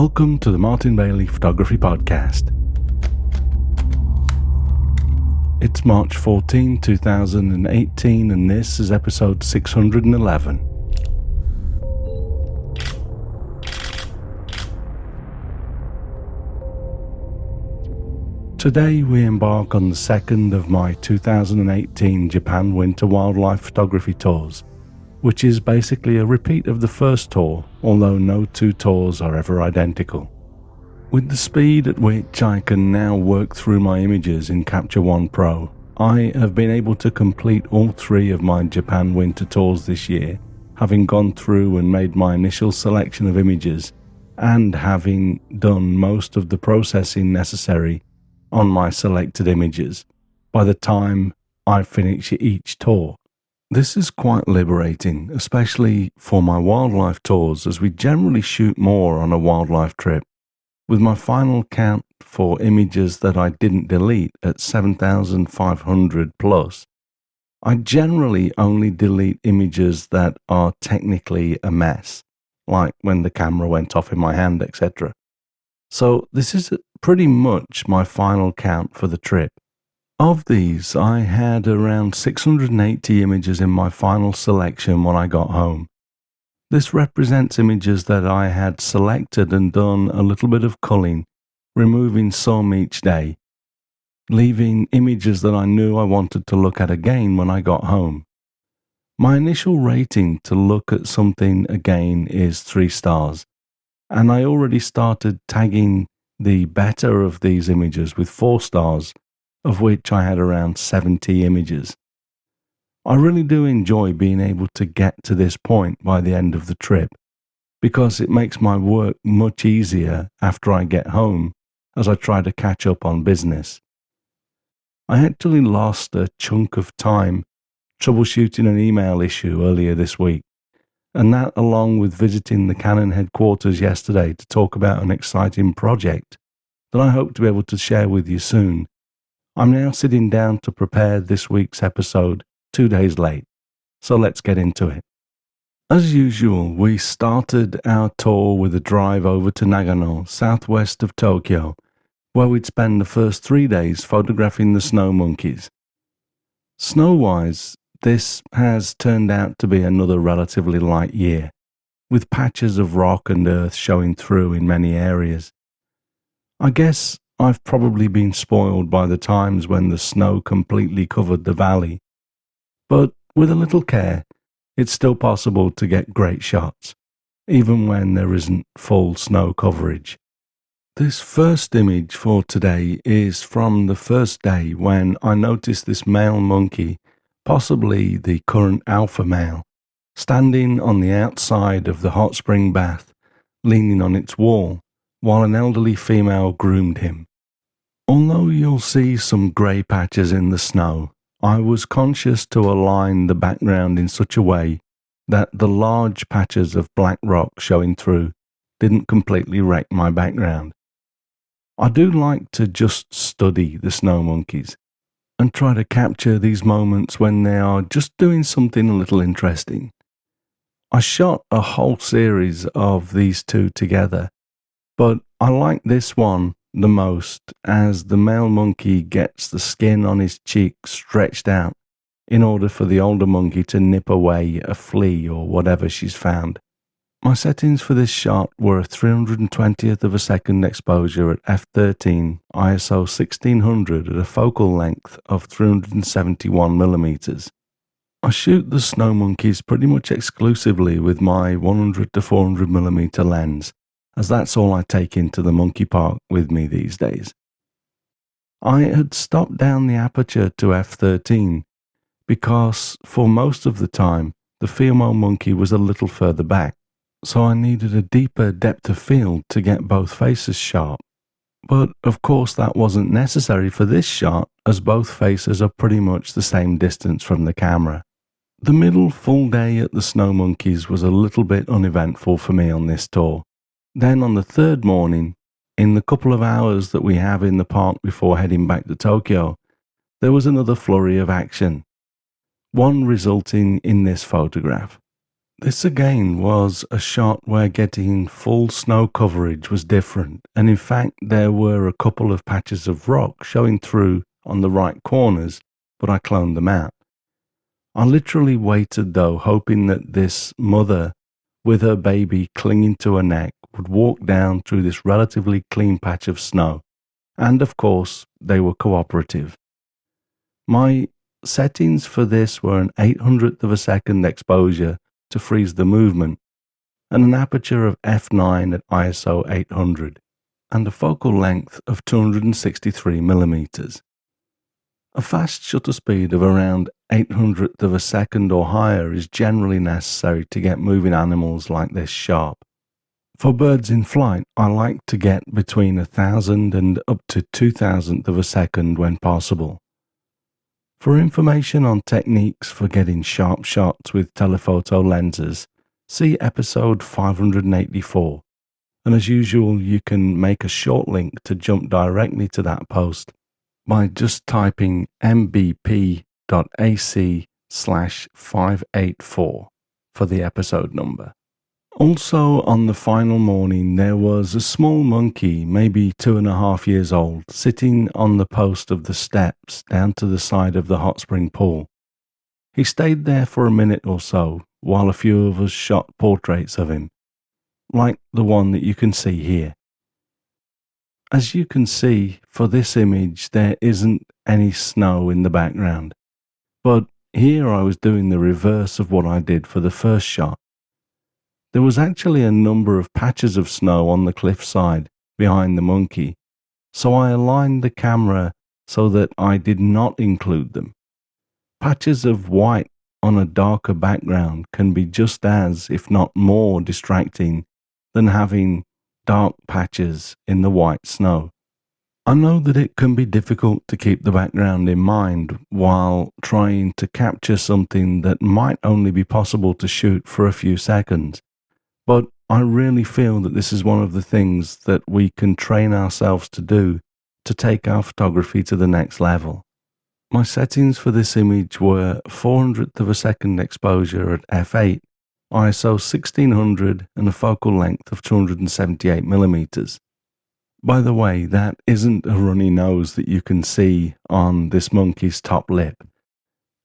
Welcome to the Martin Bailey Photography Podcast. It's March 14, 2018, and this is episode 611. Today we embark on the second of my 2018 Japan Winter Wildlife Photography Tours, which is basically a repeat of the first tour, although no two tours are ever identical. With the speed at which I can now work through my images in Capture One Pro, I have been able to complete all three of my Japan winter tours this year, having gone through and made my initial selection of images, and having done most of the processing necessary on my selected images by the time I finish each tour. This is quite liberating, especially for my wildlife tours, as we generally shoot more on a wildlife trip. With my final count for images that I didn't delete at 7,500 plus, I generally only delete images that are technically a mess, like when the camera went off in my hand, etc. So this is pretty much my final count for the trip. Of these, I had around 680 images in my final selection when I got home. This represents images that I had selected and done a little bit of culling, removing some each day, leaving images that I knew I wanted to look at again when I got home. My initial rating to look at something again is 3 stars, and I already started tagging the better of these images with 4 stars, of which I had around 70 images. I really do enjoy being able to get to this point by the end of the trip, because it makes my work much easier after I get home as I try to catch up on business. I actually lost a chunk of time troubleshooting an email issue earlier this week, and that, along with visiting the Canon headquarters yesterday to talk about an exciting project that I hope to be able to share with you soon, I'm now sitting down to prepare this week's episode 2 days late, so let's get into it. As usual, we started our tour with a drive over to Nagano, southwest of Tokyo, where we'd spend the first 3 days photographing the snow monkeys. Snow-wise, this has turned out to be another relatively light year, with patches of rock and earth showing through in many areas. I guess I've probably been spoiled by the times when the snow completely covered the valley, but with a little care, it's still possible to get great shots, even when there isn't full snow coverage. This first image for today is from the first day when I noticed this male monkey, possibly the current alpha male, standing on the outside of the hot spring bath, leaning on its wall, while an elderly female groomed him. Although you'll see some grey patches in the snow, I was conscious to align the background in such a way that the large patches of black rock showing through didn't completely wreck my background. I do like to just study the snow monkeys and try to capture these moments when they are just doing something a little interesting. I shot a whole series of these two together, but I like this one the most, as the male monkey gets the skin on his cheek stretched out in order for the older monkey to nip away a flea or whatever she's found. My settings for this shot were a 320th of a second exposure at f13 ISO 1600 at a focal length of 371mm. I shoot the snow monkeys pretty much exclusively with my 100 to 400mm lens, as that's all I take into the monkey park with me these days. I had stopped down the aperture to f13 because for most of the time the female monkey was a little further back, so I needed a deeper depth of field to get both faces sharp. But of course that wasn't necessary for this shot, as both faces are pretty much the same distance from the camera. The middle full day at the snow monkeys was a little bit uneventful for me on this tour. Then on the third morning, in the couple of hours that we have in the park before heading back to Tokyo, there was another flurry of action, one resulting in this photograph. This again was a shot where getting full snow coverage was different, and in fact there were a couple of patches of rock showing through on the right corners, but I cloned them out. I literally waited though, hoping that this mother with her baby clinging to her neck would walk down through this relatively clean patch of snow, and of course they were cooperative. My settings for this were an 800th of a second exposure to freeze the movement, and an aperture of f9 at ISO 800, and a focal length of 263mm. A fast shutter speed of around 800th of a second or higher is generally necessary to get moving animals like this sharp. For birds in flight, I like to get between 1,000 and up to 2,000th of a second when possible. For information on techniques for getting sharp shots with telephoto lenses, see episode 584, and as usual you can make a short link to jump directly to that post by just typing mbp.ac/584 for the episode number. Also, on the final morning, there was a small monkey, maybe 2.5 years old, sitting on the post of the steps down to the side of the hot spring pool. He stayed there for a minute or so, while a few of us shot portraits of him, like the one that you can see here. As you can see, for this image, there isn't any snow in the background, but here I was doing the reverse of what I did for the first shot. There was actually a number of patches of snow on the cliffside behind the monkey, so I aligned the camera so that I did not include them. Patches of white on a darker background can be just as, if not more, distracting than having dark patches in the white snow. I know that it can be difficult to keep the background in mind while trying to capture something that might only be possible to shoot for a few seconds. But I really feel that this is one of the things that we can train ourselves to do to take our photography to the next level. My settings for this image were 400th of a second exposure at f8, ISO 1600 and a focal length of 278mm. By the way, that isn't a runny nose that you can see on this monkey's top lip.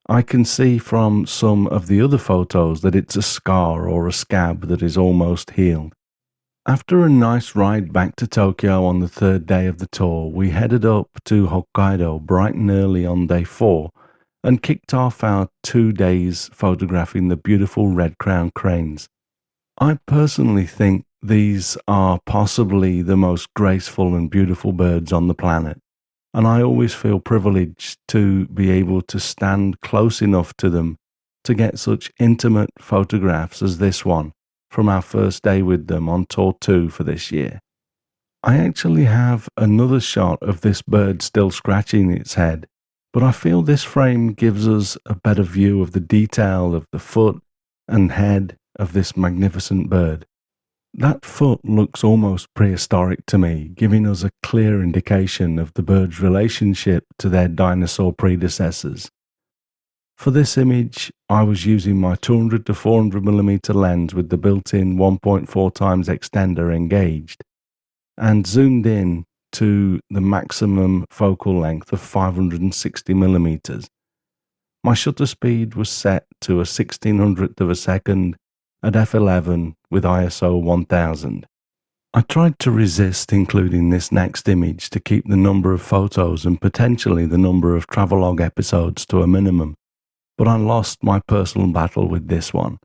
I can see from some of the other photos that it's a scar or a scab that is almost healed. After a nice ride back to Tokyo on the third day of the tour, we headed up to Hokkaido bright and early on day 4 and kicked off our 2 days photographing the beautiful red-crowned cranes. I personally think these are possibly the most graceful and beautiful birds on the planet, and I always feel privileged to be able to stand close enough to them to get such intimate photographs as this one from our first day with them on Tour 2 for this year. I actually have another shot of this bird still scratching its head, but I feel this frame gives us a better view of the detail of the foot and head of this magnificent bird. That foot looks almost prehistoric to me, giving us a clear indication of the bird's relationship to their dinosaur predecessors. For this image, I was using my 200 to 400mm lens with the built-in 1.4 times extender engaged, and zoomed in to the maximum focal length of 560mm. My shutter speed was set to a 1600th of a second at f11 with ISO 1000. I tried to resist including this next image to keep the number of photos and potentially the number of Travelogue episodes to a minimum, but I lost my personal battle with this one.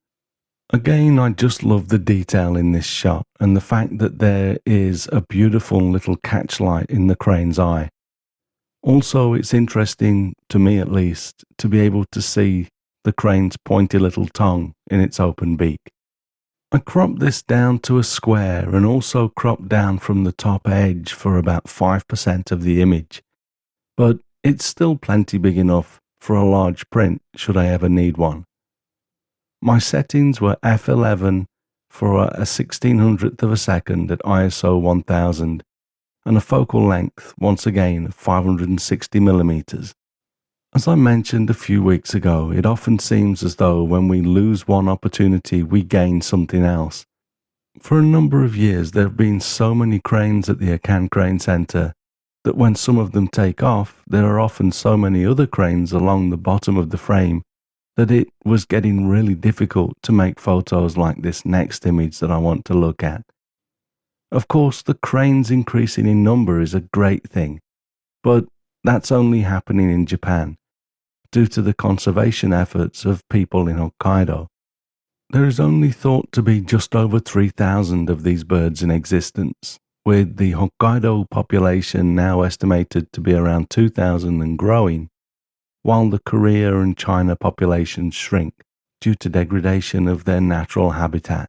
Again, I just love the detail in this shot and the fact that there is a beautiful little catchlight in the crane's eye. Also, it's interesting, to me at least, to be able to see the crane's pointy little tongue in its open beak. I cropped this down to a square and also cropped down from the top edge for about 5% of the image, but it's still plenty big enough for a large print should I ever need one. My settings were f11 for a 1600th of a second at ISO 1000 and a focal length, once again, of 560mm. As I mentioned a few weeks ago, it often seems as though when we lose one opportunity, we gain something else. For a number of years, there have been so many cranes at the Akan Crane Centre that when some of them take off, there are often so many other cranes along the bottom of the frame that it was getting really difficult to make photos like this next image that I want to look at. Of course, the cranes increasing in number is a great thing, but that's only happening in Japan due to the conservation efforts of people in Hokkaido. There is only thought to be just over 3,000 of these birds in existence, with the Hokkaido population now estimated to be around 2,000 and growing, while the Korea and China populations shrink due to degradation of their natural habitat.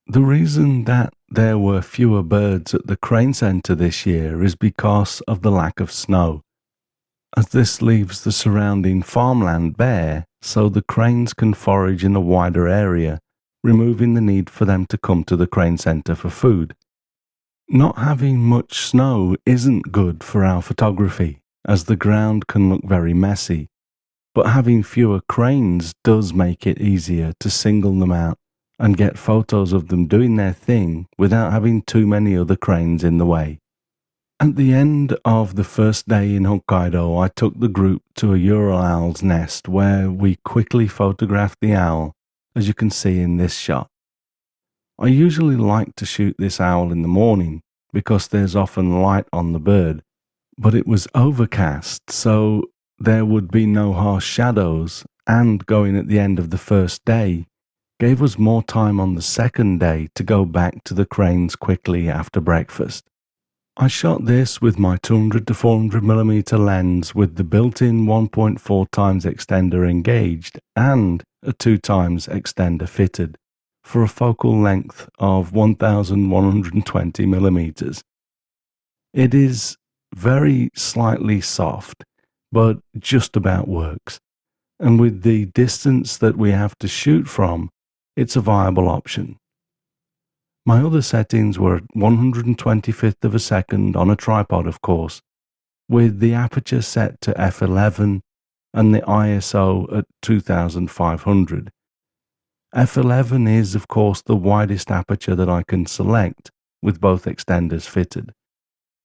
The reason that there were fewer birds at the Crane Centre this year is because of the lack of snow, as this leaves the surrounding farmland bare so the cranes can forage in a wider area, removing the need for them to come to the Crane Centre for food. Not having much snow isn't good for our photography, as the ground can look very messy, but having fewer cranes does make it easier to single them out and get photos of them doing their thing without having too many other cranes in the way. At the end of the first day in Hokkaido, I took the group to a Ural owl's nest where we quickly photographed the owl, as you can see in this shot. I usually like to shoot this owl in the morning because there's often light on the bird, but it was overcast, so there would be no harsh shadows, and going at the end of the first day gave us more time on the second day to go back to the cranes quickly after breakfast. I shot this with my 200 to 400mm lens with the built-in 1.4 times extender engaged and a 2 times extender fitted for a focal length of 1120mm. It is very slightly soft, but just about works, and with the distance that we have to shoot from, it's a viable option. My other settings were at 125th of a second on a tripod, of course, with the aperture set to f11 and the ISO at 2500. f11 is, of course, the widest aperture that I can select with both extenders fitted,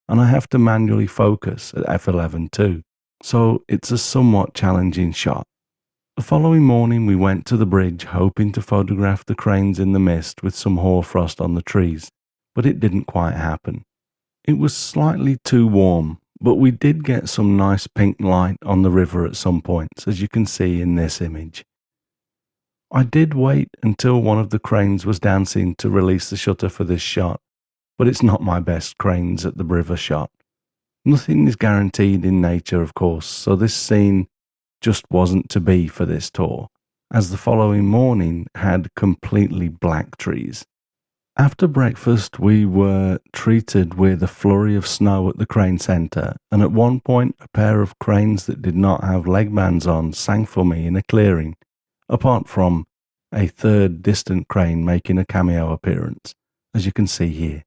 and I have to manually focus at f11 too, so it's a somewhat challenging shot. The following morning we went to the bridge hoping to photograph the cranes in the mist with some hoarfrost on the trees, but it didn't quite happen. It was slightly too warm, but we did get some nice pink light on the river at some points, as you can see in this image. I did wait until one of the cranes was dancing to release the shutter for this shot, but it's not my best cranes at the river shot. Nothing is guaranteed in nature, of course, so this scene just wasn't to be for this tour, as the following morning had completely black trees. After breakfast, we were treated with a flurry of snow at the Crane Centre, and at one point a pair of cranes that did not have leg bands on sang for me in a clearing, apart from a third distant crane making a cameo appearance, as you can see here.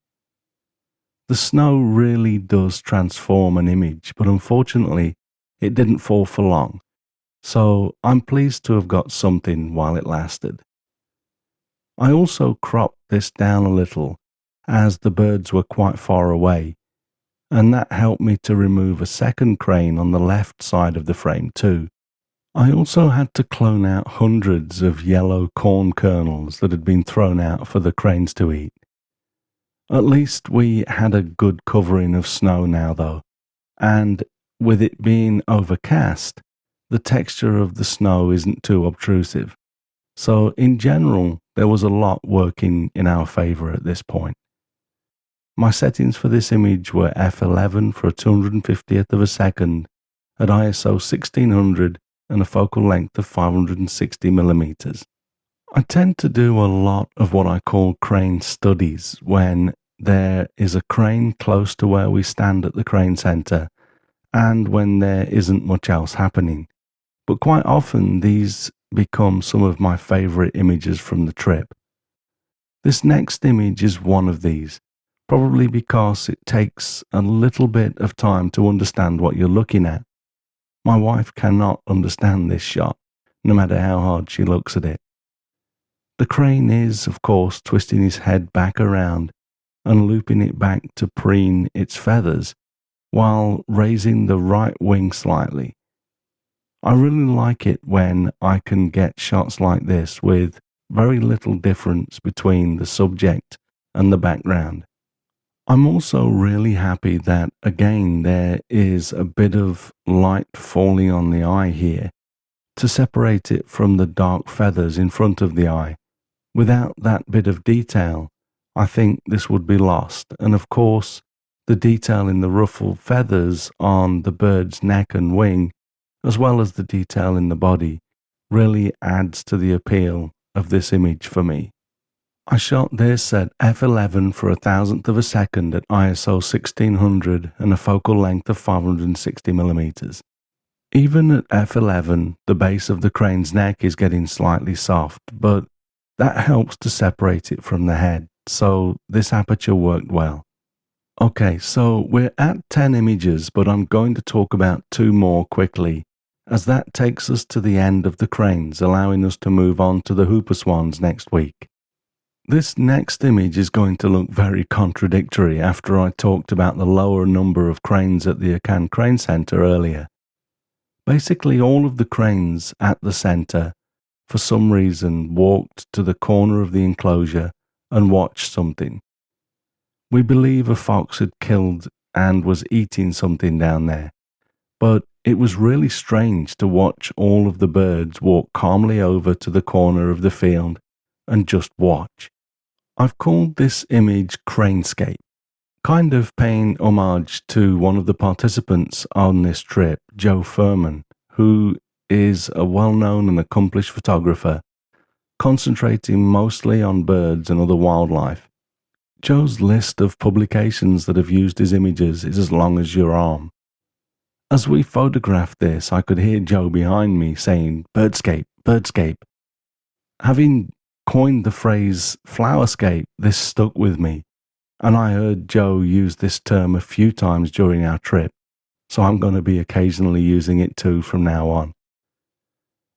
The snow really does transform an image, but unfortunately it didn't fall for long, so I'm pleased to have got something while it lasted. I also cropped this down a little as the birds were quite far away, and that helped me to remove a second crane on the left side of the frame too. I also had to clone out hundreds of yellow corn kernels that had been thrown out for the cranes to eat. At least we had a good covering of snow now though, and with it being overcast, the texture of the snow isn't too obtrusive. So in general, there was a lot working in our favour at this point. My settings for this image were f11 for a 250th of a second at ISO 1600 and a focal length of 560mm. I tend to do a lot of what I call crane studies when there is a crane close to where we stand at the Crane Centre and when there isn't much else happening. But quite often these become some of my favourite images from the trip. This next image is one of these, probably because it takes a little bit of time to understand what you're looking at. My wife cannot understand this shot, no matter how hard she looks at it. The crane is, of course, twisting his head back around and looping it back to preen its feathers while raising the right wing slightly. I really like it when I can get shots like this with very little difference between the subject and the background. I'm also really happy that, again, there is a bit of light falling on the eye here to separate it from the dark feathers in front of the eye. Without that bit of detail, I think this would be lost. And of course, the detail in the ruffled feathers on the bird's neck and wing, as well as the detail in the body, really adds to the appeal of this image for me. I shot this at f11 for 1,000th of a second at ISO 1600 and a focal length of 560mm. Even at f11, the base of the crane's neck is getting slightly soft, but that helps to separate it from the head, so this aperture worked well. Okay, so we're at 10 images, but I'm going to talk about 2 more quickly, as that takes us to the end of the cranes, allowing us to move on to the Hooper Swans next week. This next image is going to look very contradictory after I talked about the lower number of cranes at the Akan Crane Center earlier. Basically, all of the cranes at the center, for some reason, walked to the corner of the enclosure and watched something. We believe a fox had killed and was eating something down there, but it was really strange to watch all of the birds walk calmly over to the corner of the field and just watch. I've called this image Cranescape, kind of paying homage to one of the participants on this trip, Joe Furman, who is a well-known and accomplished photographer, concentrating mostly on birds and other wildlife. Joe's list of publications that have used his images is as long as your arm. As we photographed this, I could hear Joe behind me saying, "Birdscape, birdscape." Having coined the phrase flowerscape, this stuck with me, and I heard Joe use this term a few times during our trip, so I'm going to be occasionally using it too from now on.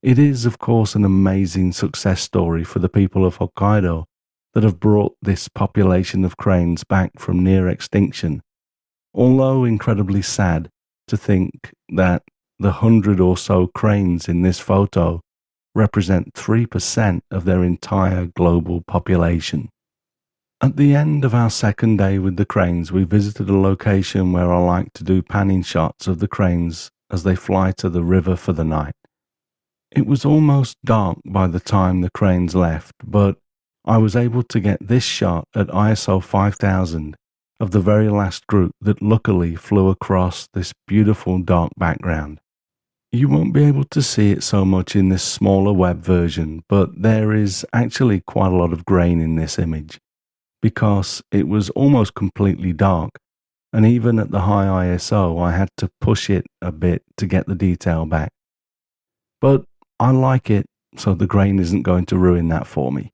It is, of course, an amazing success story for the people of Hokkaido that have brought this population of cranes back from near extinction, although incredibly sad to think that the 100 or so cranes in this photo represent 3% of their entire global population. At the end of our second day with the cranes, we visited a location where I like to do panning shots of the cranes as they fly to the river for the night. It was almost dark by the time the cranes left, but I was able to get this shot at ISO 5000 of the very last group that luckily flew across this beautiful dark background. You won't be able to see it so much in this smaller web version, but there is actually quite a lot of grain in this image, because it was almost completely dark, and even at the high ISO I had to push it a bit to get the detail back. But I like it, so the grain isn't going to ruin that for me.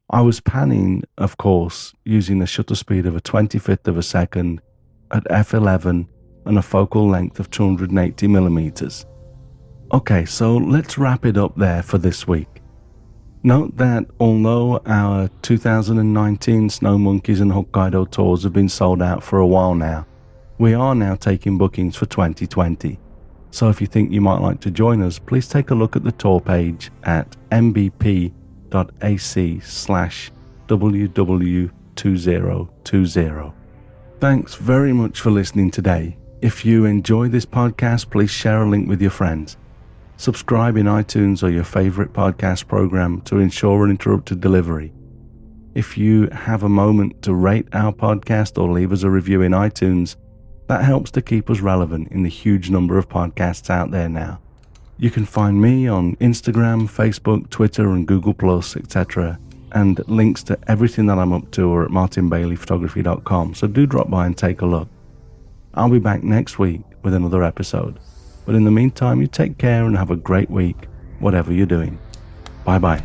I was panning, of course, using a shutter speed of a 25th of a second at f11 and a focal length of 280mm. Okay, so let's wrap it up there for this week. Note that although our 2019 Snow Monkeys and Hokkaido tours have been sold out for a while now, we are now taking bookings for 2020. So if you think you might like to join us, please take a look at the tour page at mbp.ac/ww2020. Thanks very much for listening today. If you enjoy this podcast, please share a link with your friends. Subscribe in iTunes or your favorite podcast program to ensure uninterrupted delivery. If you have a moment to rate our podcast or leave us a review in iTunes, that helps to keep us relevant in the huge number of podcasts out there now. You can find me on Instagram, Facebook, Twitter, and Google+, etc. And links to everything that I'm up to are at martinbaileyphotography.com, so do drop by and take a look. I'll be back next week with another episode. But in the meantime, you take care and have a great week, whatever you're doing. Bye-bye.